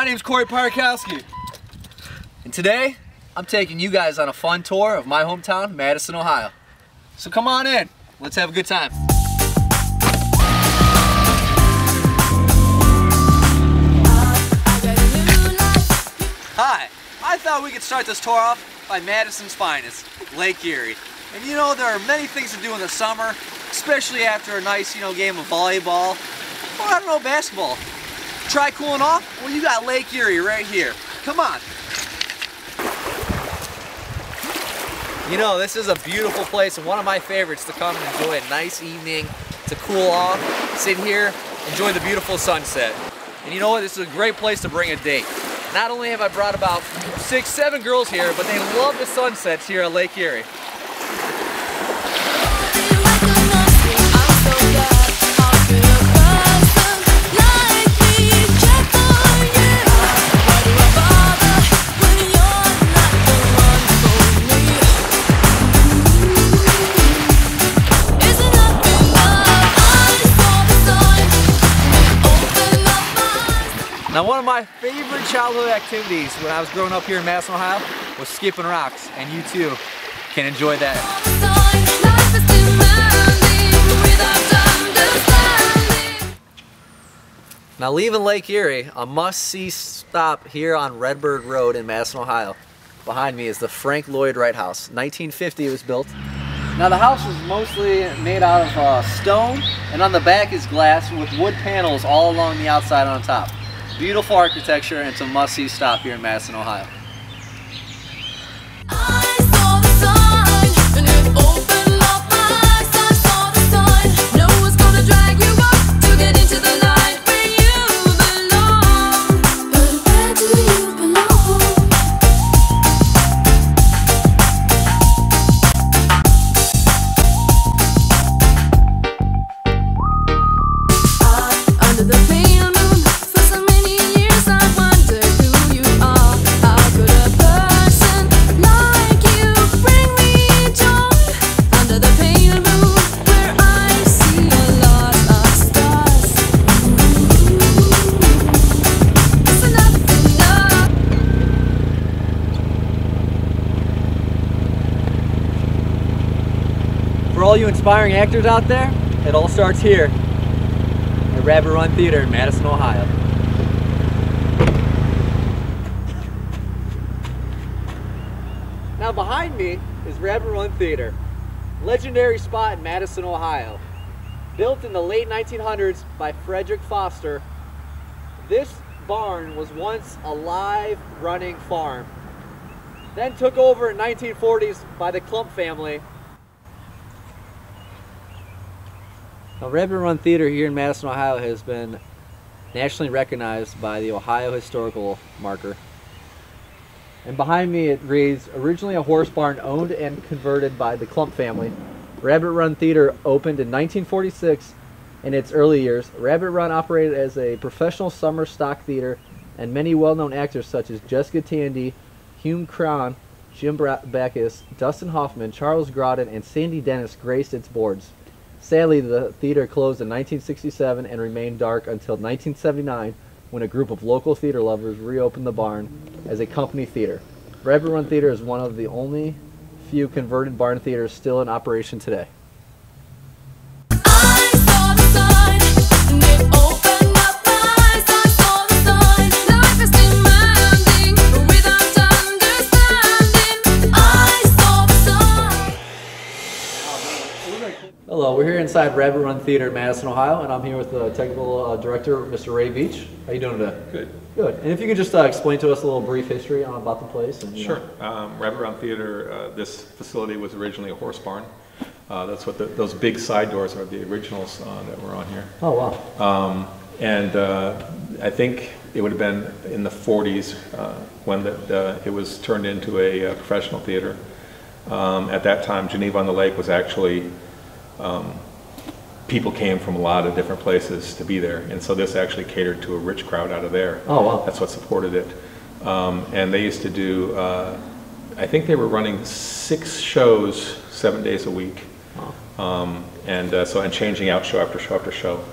My name's Kory P, and today I'm taking you guys on a fun tour of my hometown, Madison, Ohio. So come on in, let's have a good time. Hi, I thought we could start this tour off by Madison's finest, Lake Erie. And you know, there are many things to do in the summer, especially after a nice, game of volleyball, or I don't know, basketball. Try cooling off? Well, you got Lake Erie right here. Come on. You know, this is a beautiful place and one of my favorites to come and enjoy a nice evening, to cool off, sit here, enjoy the beautiful sunset. And you know what? This is a great place to bring a date. Not only have I brought about 6, 7 girls here, but they love the sunsets here at Lake Erie. Now, one of my favorite childhood activities when I was growing up here in Madison, Ohio was skipping rocks, and you too can enjoy that. Now, leaving Lake Erie, a must-see stop here on Redbird Road in Madison, Ohio. Behind me is the Frank Lloyd Wright House. 1950 it was built. Now, the house is mostly made out of stone, and on the back is glass with wood panels all along the outside and on top. Beautiful architecture, and it's a must-see stop here in Madison, Ohio. For all you inspiring actors out there, it all starts here at Rabbit Run Theater in Madison, Ohio. Now, behind me is Rabbit Run Theater, legendary spot in Madison, Ohio. Built in the late 1900s by Frederick Foster, this barn was once a live running farm. Then took over in 1940s by the Clump family. Now, Rabbit Run Theater here in Madison, Ohio has been nationally recognized by the Ohio Historical Marker. And behind me it reads, originally a horse barn owned and converted by the Clump family. Rabbit Run Theater opened in 1946. In its early years, Rabbit Run operated as a professional summer stock theater, and many well-known actors such as Jessica Tandy, Hume Cron, Jim Backus, Dustin Hoffman, Charles Grodin, and Sandy Dennis graced its boards. Sadly, the theater closed in 1967 and remained dark until 1979, when a group of local theater lovers reopened the barn as a company theater. Rabbit Run Theater is one of the only few converted barn theaters still in operation today. Hello, we're here inside Rabbit Run Theater in Madison, Ohio, and I'm here with the technical director, Mr. Ray Beach. How you doing today? Good. Good. And if you could just explain to us a little brief history about the place. And, sure. Rabbit Run Theater, this facility was originally a horse barn. That's what those big side doors are, the originals that were on here. Oh, wow. I think it would have been in the 40s when it was turned into a professional theater. At that time, Geneva on the Lake was actually people came from a lot of different places to be there, and so this actually catered to a rich crowd out of there. Oh, wow. That's what supported it. And they used to do, I think they were running 6 shows 7 days a week. Oh. And changing out show after show after show.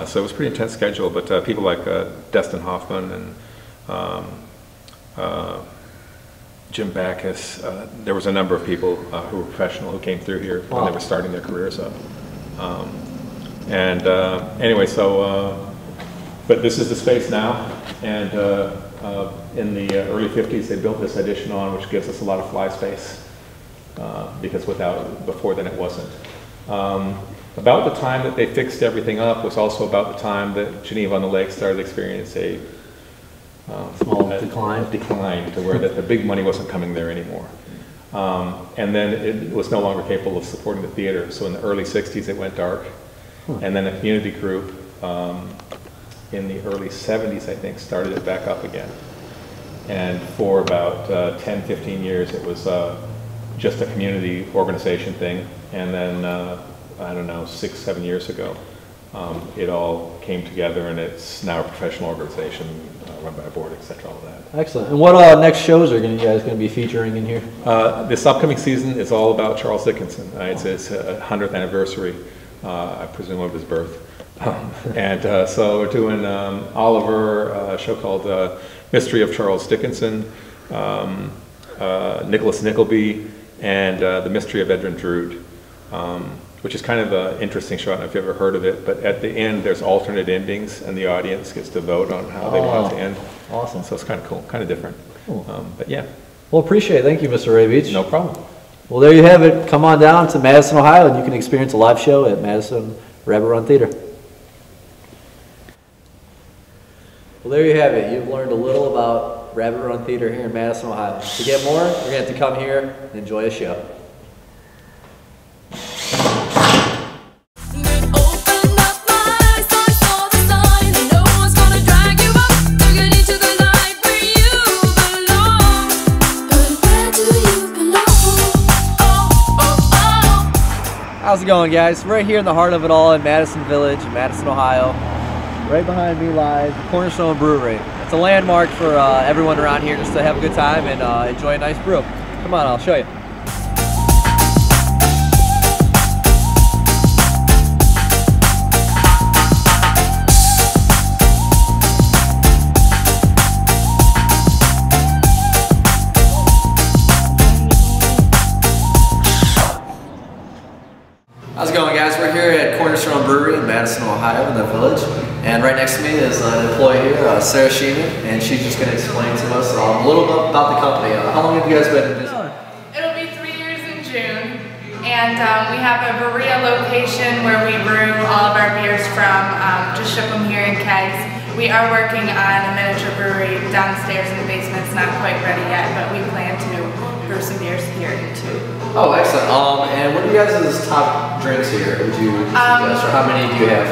So it was a pretty intense schedule, but people like Dustin Hoffman and Jim Backus. There was a number of people who were professional who came through here when they were starting their careers up. Anyway, so, but this is the space now, and in the early 50s they built this addition on, which gives us a lot of fly space, because before then it wasn't. About the time that they fixed everything up was also about the time that Geneva on the Lake started experiencing small decline to where the big money wasn't coming there anymore. And then it was no longer capable of supporting the theater. So in the early 60s it went dark. And then a community group in the early 70s, I think, started it back up again. And for about 10, 15 years it was just a community organization thing. And then, I don't know, 6, 7 years ago, it all came together, and it's now a professional organization run by a board, etc. All of that. Excellent. And what next shows are you guys going to be featuring in here? This upcoming season is all about Charles Dickinson. It's his 100th anniversary, I presume, of his birth. So we're doing Oliver, a show called Mystery of Charles Dickinson, Nicholas Nickleby, and The Mystery of Edwin Drood. Which is kind of an interesting show. I don't know if you've ever heard of it, but at the end there's alternate endings, and the audience gets to vote on how they want it to end. Awesome. So it's kind of cool, kind of different. Cool. But yeah. Well, appreciate it. Thank you, Mr. Ray Beach. No problem. Well, there you have it. Come on down to Madison, Ohio, and you can experience a live show at Madison Rabbit Run Theater. Well, there you have it. You've learned a little about Rabbit Run Theater here in Madison, Ohio. To get more, you're going to have to come here and enjoy a show. How's it going, guys? Right here in the heart of it all in Madison Village, Madison, Ohio. Right behind me lies the Cornerstone Brewery. It's a landmark for everyone around here just to have a good time and enjoy a nice brew. Come on, I'll show you. How's it going, guys? We're here at Cornerstone Brewery in Madison, Ohio, in the village. And right next to me is an employee here, Sarah Sheeman, and she's just going to explain to us a little bit about the company. How long have you guys been in business? It'll be 3 years in June. And we have a Berea location where we brew all of our beers from, just ship them here in kegs. We are working on a miniature brewery downstairs in the basement. It's not quite ready yet, but we plan to brew some beers here too. Oh, excellent. And what are you guys' top drinks here? Would you suggest, or how many do you have?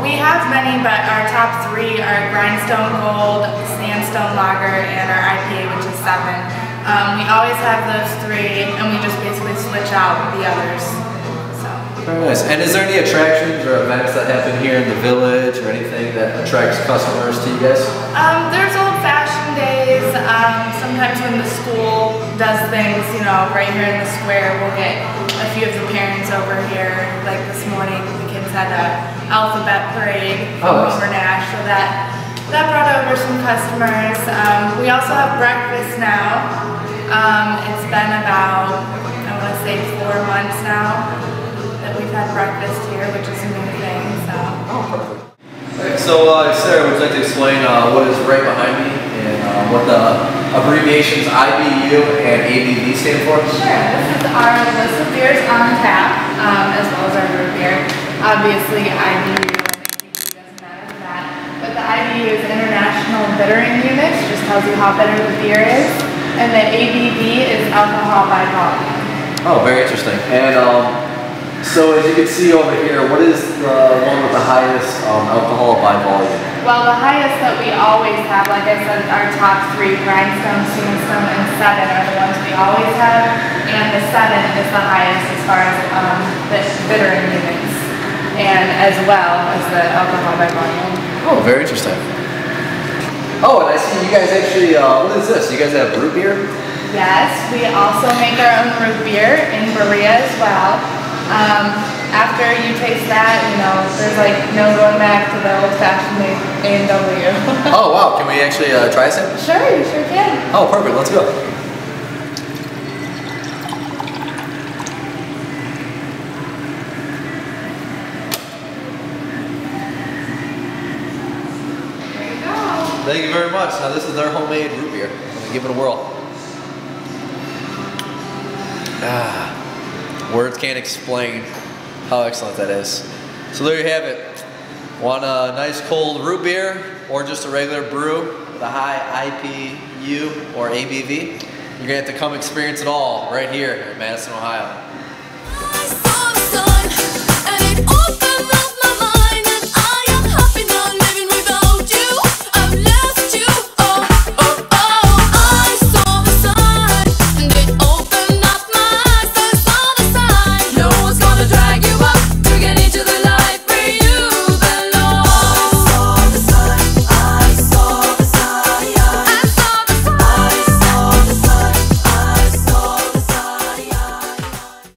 We have many, but our top 3 are Grindstone Gold, Sandstone Lager, and our IPA, which is 7. We always have those 3, and we just basically switch out the others. So. Very nice. And is there any attractions or events that happen here in the village, or anything that attracts customers to you guys? There's old-fashioned days. Sometimes when the school does things, you know, right here in the square, we'll get a few of the parents over here. Like this morning, the kids had a alphabet parade from over Nash, so that brought over some customers. We also have breakfast now. It's been about, I want to say 4 months now that we've had breakfast here, which is a new thing. So. Oh, perfect. Okay, so Sarah, would you like to explain what is right behind me and what the abbreviations IBU and ABV stand for? Sure. This is our list of beers on tap, as well as our root beer. Obviously, IBU doesn't matter for that. But the IBU is International Bittering Units, just tells you how bitter the beer is. And the ABV is alcohol by volume. Oh, very interesting. And so as you can see over here, what is the one with the highest alcohol by volume? Well, the highest that we always have, like I said, our top 3, Grindstone, Sandstone, and 7 are the ones we always have. And the 7 is the highest as far as the bittering units, and as well as the alcohol by volume. Oh, very interesting. Oh, and I see you guys actually, what is this? You guys have root beer? Yes, we also make our own root beer in Berea as well. after you taste that, you know, there's like no going back to the old-fashioned A&W. Oh wow, can we actually try some? Sure, you sure can. Oh, perfect, let's go. There you go. Thank you very much. Now this is their homemade root beer. I'm gonna give it a whirl. Words can't explain how excellent that is. So there you have it. Want a nice cold root beer or just a regular brew with a high IPU or ABV? You're gonna have to come experience it all right here in Madison, Ohio.